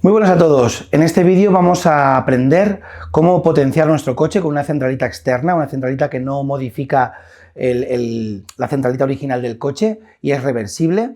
Muy buenas a todos. En este vídeo vamos a aprender cómo potenciar nuestro coche con una centralita externa, una centralita que no modifica la centralita original del coche y es reversible.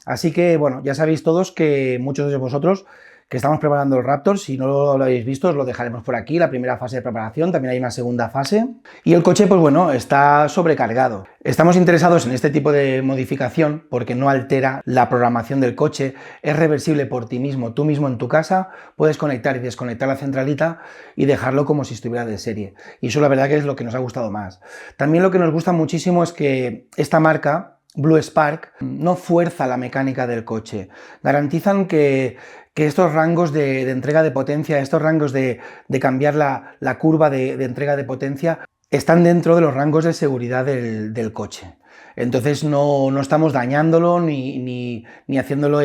Así que, bueno, ya sabéis todos que muchos de vosotros que estamos preparando el Raptor, si no lo habéis visto os lo dejaremos por aquí, la primera fase de preparación, también hay una segunda fase. Y el coche, pues bueno, está sobrecargado. Estamos interesados en este tipo de modificación porque no altera la programación del coche, es reversible por ti mismo, tú mismo en tu casa puedes conectar y desconectar la centralita y dejarlo como si estuviera de serie. Y eso la verdad que es lo que nos ha gustado más. También lo que nos gusta muchísimo es que esta marca, Blue Spark, no fuerza la mecánica del coche. Garantizan que estos rangos de entrega de potencia, estos rangos de cambiar la curva de entrega de potencia, están dentro de los rangos de seguridad del coche. Entonces no estamos dañándolo ni haciéndolo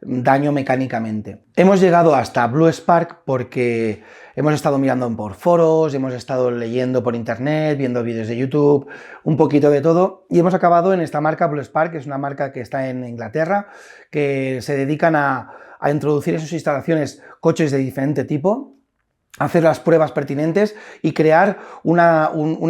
daño mecánicamente. Hemos llegado hasta Blue Spark porque hemos estado mirando por foros, hemos estado leyendo por internet, viendo vídeos de YouTube, un poquito de todo, y hemos acabado en esta marca Blue Spark, que es una marca que está en Inglaterra, que se dedican a introducir en sus instalaciones coches de diferente tipo, hacer las pruebas pertinentes y crear una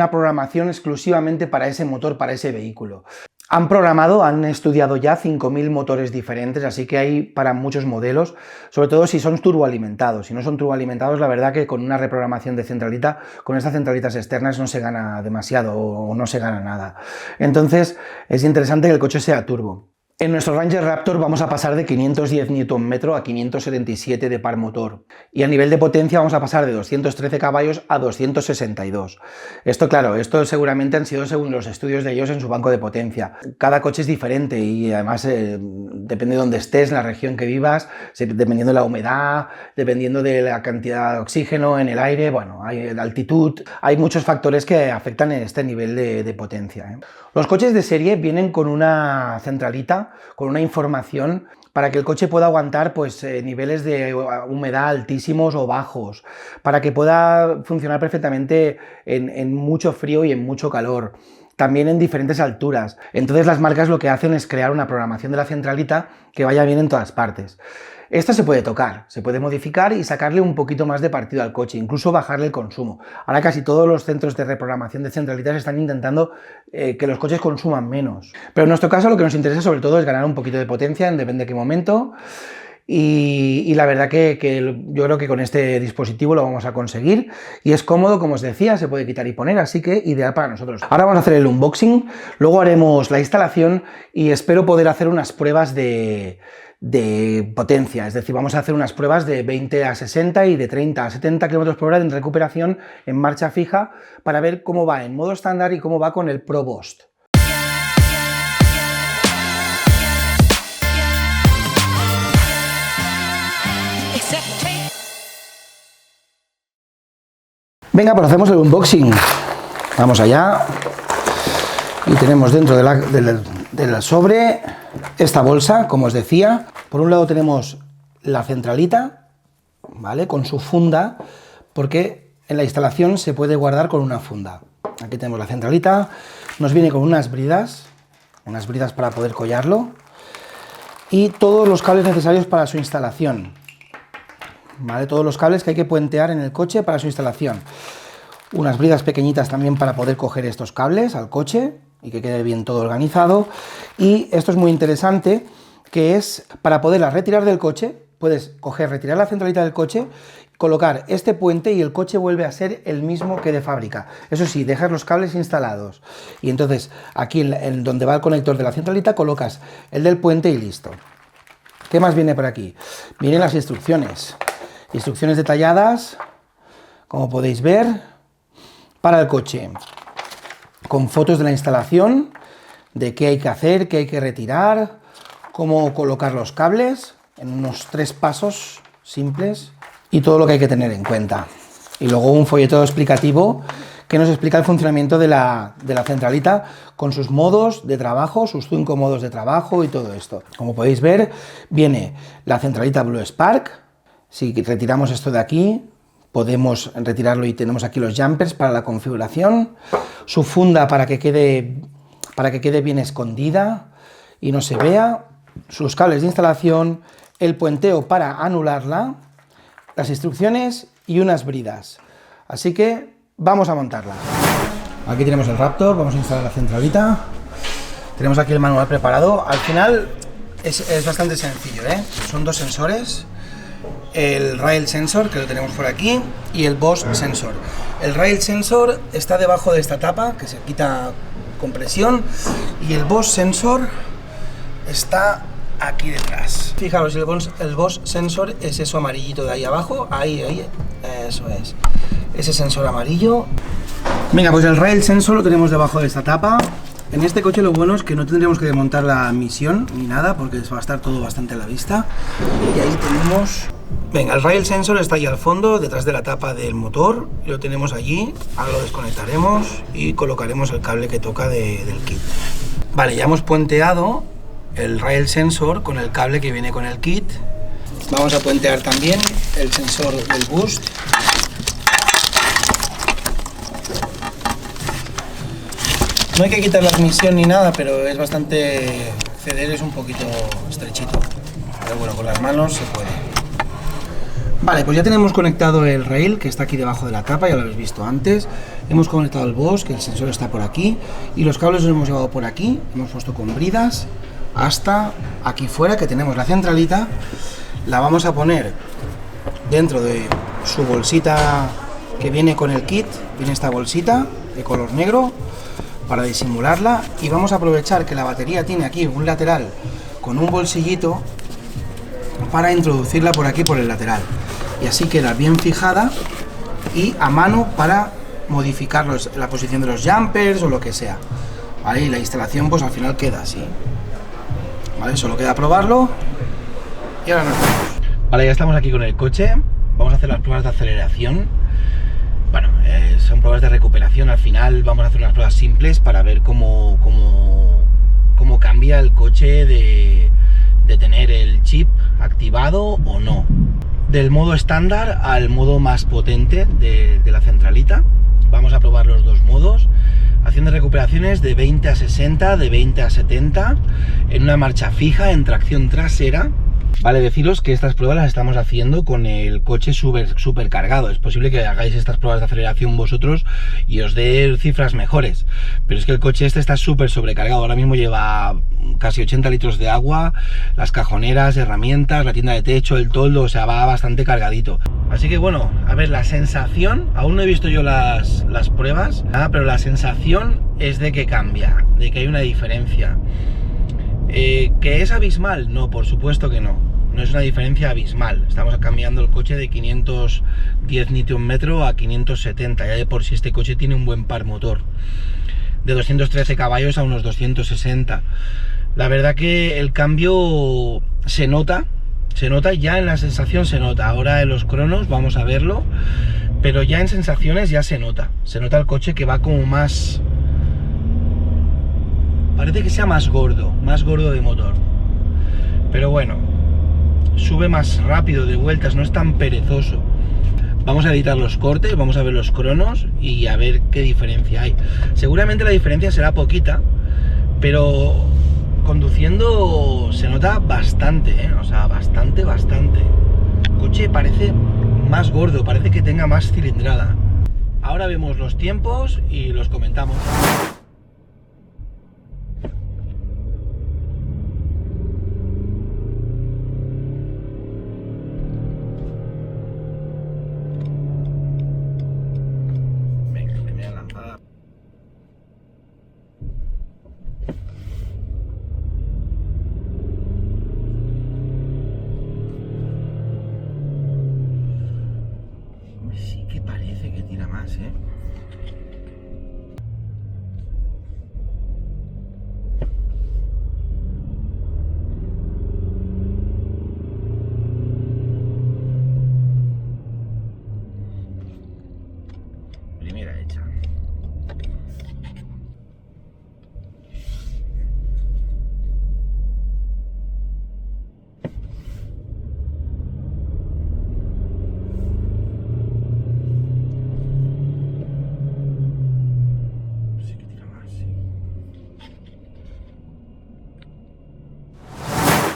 programación exclusivamente para ese motor, para ese vehículo. Han estudiado ya 5.000 motores diferentes, así que hay para muchos modelos, sobre todo si son turboalimentados. Si no son turboalimentados, la verdad que con una reprogramación de centralita, con estas centralitas externas no se gana demasiado o no se gana nada. Entonces es interesante que el coche sea turbo. En nuestro Ranger Raptor vamos a pasar de 510 Nm a 577 de par motor. Y a nivel de potencia vamos a pasar de 213 caballos a 262. Esto, claro, esto seguramente han sido según los estudios de ellos en su banco de potencia. Cada coche es diferente y además depende de dónde estés, en la región que vivas, dependiendo de la humedad, dependiendo de la cantidad de oxígeno en el aire, bueno, hay la altitud, hay muchos factores que afectan en este nivel de potencia. Los coches de serie vienen con una centralita, con una información para que el coche pueda aguantar pues, niveles de humedad altísimos o bajos, para que pueda funcionar perfectamente en mucho frío y en mucho calor, también en diferentes alturas. Entonces las marcas lo que hacen es crear una programación de la centralita que vaya bien en todas partes. Esta se puede tocar, se puede modificar y sacarle un poquito más de partido al coche, incluso bajarle el consumo. Ahora casi todos los centros de reprogramación de centralitas están intentando que los coches consuman menos. Pero en nuestro caso lo que nos interesa sobre todo es ganar un poquito de potencia, depende de qué momento. Y la verdad que yo creo que con este dispositivo lo vamos a conseguir y es cómodo, como os decía, se puede quitar y poner, así que ideal para nosotros. Ahora vamos a hacer el unboxing, luego haremos la instalación y espero poder hacer unas pruebas de potencia, es decir, vamos a hacer unas pruebas de 20 a 60 y de 30 a 70 km por hora en recuperación en marcha fija para ver cómo va en modo estándar y cómo va con el Pro Boost. Venga, pues hacemos el unboxing. Vamos allá. Y tenemos dentro del sobre esta bolsa, como os decía. Por un lado tenemos la centralita, ¿vale? Con su funda, porque en la instalación se puede guardar con una funda. Aquí tenemos la centralita. Nos viene con unas bridas para poder collarlo. Y todos los cables necesarios para su instalación. ¿Vale? Todos los cables que hay que puentear en el coche para su instalación. Unas bridas pequeñitas también para poder coger estos cables al coche y que quede bien todo organizado. Y esto es muy interesante, que es para poderla retirar del coche, puedes retirar la centralita del coche, colocar este puente y el coche vuelve a ser el mismo que de fábrica. Eso sí, dejas los cables instalados. Y entonces aquí en donde va el conector de la centralita colocas el del puente y listo. ¿Qué más viene por aquí? Vienen las instrucciones. Instrucciones detalladas, como podéis ver, para el coche, con fotos de la instalación, de qué hay que hacer, qué hay que retirar, cómo colocar los cables, en unos 3 pasos simples, y todo lo que hay que tener en cuenta. Y luego un folleto explicativo que nos explica el funcionamiento de la centralita con sus modos de trabajo, sus 5 modos de trabajo y todo esto. Como podéis ver, viene la centralita Blue Spark. Si retiramos esto de aquí, podemos retirarlo y tenemos aquí los jumpers para la configuración, su funda para que quede bien escondida y no se vea, sus cables de instalación, el puenteo para anularla las instrucciones y unas bridas. Así que vamos a montarla. Aquí tenemos el Raptor, vamos a instalar la centralita. Tenemos aquí el manual preparado. Al final es bastante sencillo, ¿eh? Son dos sensores. El Rail Sensor, que lo tenemos por aquí, y el Bosch Sensor. El Rail Sensor está debajo de esta tapa, que se quita con presión, y el Bosch Sensor está aquí detrás. Fijaros, el Bosch Sensor es eso amarillito de ahí abajo, ahí, eso es. Ese sensor amarillo. Venga, pues el Rail Sensor lo tenemos debajo de esta tapa. En este coche lo bueno es que no tendremos que desmontar la misión ni nada, porque va a estar todo bastante a la vista. Y ahí tenemos... Venga, el Rail Sensor está ahí al fondo, detrás de la tapa del motor. Lo tenemos allí, ahora lo desconectaremos y colocaremos el cable que toca del kit. Vale, ya hemos puenteado el Rail Sensor con el cable que viene con el kit. Vamos a puentear también el sensor del boost. No hay que quitar la admisión ni nada, pero es bastante... Ceder es un poquito estrechito. Pero bueno, con las manos se puede. Vale, pues ya tenemos conectado el rail, que está aquí debajo de la tapa, ya lo habéis visto antes. Hemos conectado el Bosch, que el sensor está por aquí. Y los cables los hemos llevado por aquí, hemos puesto con bridas, hasta aquí fuera, que tenemos la centralita. La vamos a poner dentro de su bolsita que viene con el kit. Viene esta bolsita de color negro para disimularla, y vamos a aprovechar que la batería tiene aquí un lateral con un bolsillito para introducirla por aquí por el lateral, y así queda bien fijada y a mano para modificar la posición de los jumpers o lo que sea, ¿vale? Y la instalación pues al final queda así, ¿vale? Solo queda probarlo y ahora nos vemos. Vale, ya estamos aquí con el coche, vamos a hacer las pruebas de aceleración. Bueno, son pruebas de recuperación. Al final vamos a hacer unas pruebas simples para ver cómo cambia el coche de tener el chip activado o no. Del modo estándar al modo más potente de la centralita. Vamos a probar los dos modos, haciendo recuperaciones de 20 a 60, de 20 a 70, en una marcha fija, en tracción trasera. Vale, deciros que estas pruebas las estamos haciendo con el coche súper cargado. Es posible que hagáis estas pruebas de aceleración vosotros y os dé cifras mejores, pero es que el coche este está súper sobrecargado. Ahora mismo lleva casi 80 litros de agua, las cajoneras, herramientas, la tienda de techo, el toldo, o sea, va bastante cargadito. Así que bueno, a ver, la sensación, aún no he visto yo las pruebas, pero la sensación es de que cambia, de que hay una diferencia. ¿Que es abismal? No, por supuesto que no. No es una diferencia abismal. Estamos cambiando el coche de 510 Nm a 570. Ya de por sí este coche tiene un buen par motor. De 213 caballos a unos 260. La verdad que el cambio se nota ya en la sensación, se nota. Ahora en los cronos vamos a verlo, pero ya en sensaciones ya se nota. Se nota el coche que va como más... Parece que sea más gordo de motor. Pero bueno, sube más rápido de vueltas, no es tan perezoso. Vamos a editar los cortes, vamos a ver los cronos y a ver qué diferencia hay. Seguramente la diferencia será poquita, pero conduciendo se nota bastante, o sea, bastante. El coche parece más gordo, parece que tenga más cilindrada. Ahora vemos los tiempos y los comentamos. Sí que parece que tira más, ¿eh? Primera hecha.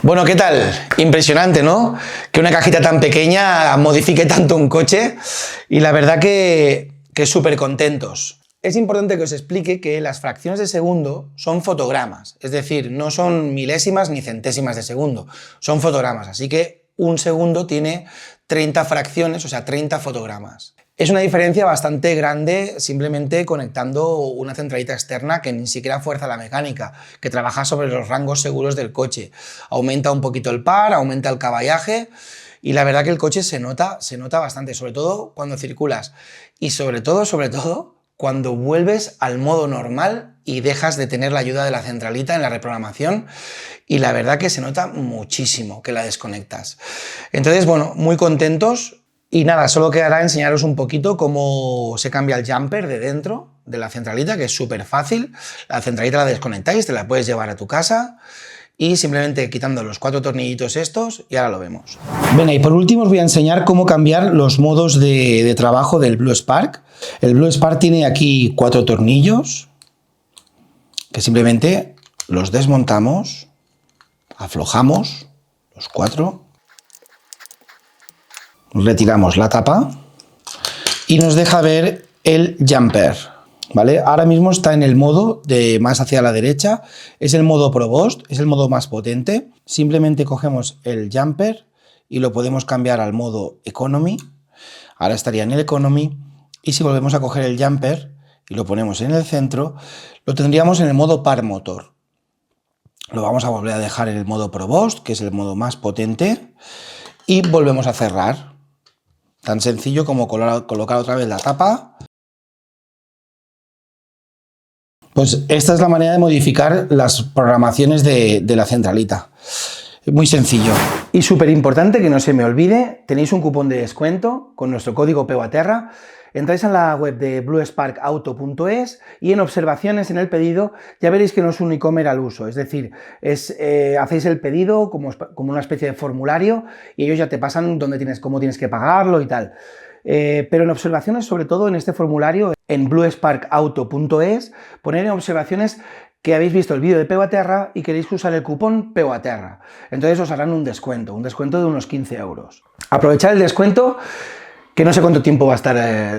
Bueno, ¿qué tal? Impresionante, ¿no? Que una cajita tan pequeña modifique tanto un coche y la verdad que súper contentos. Es importante que os explique que las fracciones de segundo son fotogramas, es decir, no son milésimas ni centésimas de segundo, son fotogramas, así que un segundo tiene 30 fracciones, o sea, 30 fotogramas. Es una diferencia bastante grande simplemente conectando una centralita externa que ni siquiera fuerza la mecánica, que trabaja sobre los rangos seguros del coche. Aumenta un poquito el par, aumenta el caballaje y la verdad que el coche se nota bastante, sobre todo cuando circulas y sobre todo, cuando vuelves al modo normal y dejas de tener la ayuda de la centralita en la reprogramación y la verdad que se nota muchísimo que la desconectas. Entonces, bueno, muy contentos. Y nada, solo quedará enseñaros un poquito cómo se cambia el jumper de dentro de la centralita, que es súper fácil. La centralita la desconectáis, te la puedes llevar a tu casa y simplemente quitando los 4 tornillitos estos y ahora lo vemos. Bien, y por último os voy a enseñar cómo cambiar los modos de trabajo del Blue Spark. El Blue Spark tiene aquí 4 tornillos que simplemente los desmontamos, aflojamos los 4. Retiramos la tapa y nos deja ver el jumper, ¿vale? Ahora mismo está en el modo de más hacia la derecha, es el modo Provost, es el modo más potente. Simplemente cogemos el jumper y lo podemos cambiar al modo Economy. Ahora estaría en el Economy y si volvemos a coger el jumper y lo ponemos en el centro, lo tendríamos en el modo Par Motor. Lo vamos a volver a dejar en el modo Provost, que es el modo más potente, y volvemos a cerrar. Tan sencillo como colocar otra vez la tapa. Pues esta es la manera de modificar las programaciones de la centralita. Muy sencillo. Y súper importante que no se me olvide, tenéis un cupón de descuento con nuestro código PEUATERRA. Entráis a la web de bluesparkauto.es y en observaciones en el pedido ya veréis que no es un e-commerce al uso, es decir, hacéis el pedido como una especie de formulario y ellos ya te pasan cómo tienes que pagarlo y tal. Pero en observaciones, sobre todo en este formulario, en bluesparkauto.es, poner en observaciones que habéis visto el vídeo de PEUATERRA y queréis usar el cupón PEUATERRA. Entonces os harán un descuento de unos 15 euros. Aprovechad el descuento, que no sé cuánto tiempo va a estar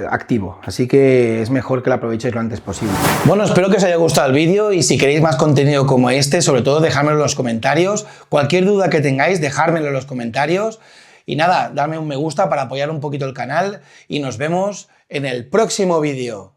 activo, así que es mejor que lo aprovechéis lo antes posible. Bueno, espero que os haya gustado el vídeo y si queréis más contenido como este, sobre todo dejármelo en los comentarios. Cualquier duda que tengáis, dejármelo en los comentarios. Y nada, darme un me gusta para apoyar un poquito el canal y nos vemos en el próximo vídeo.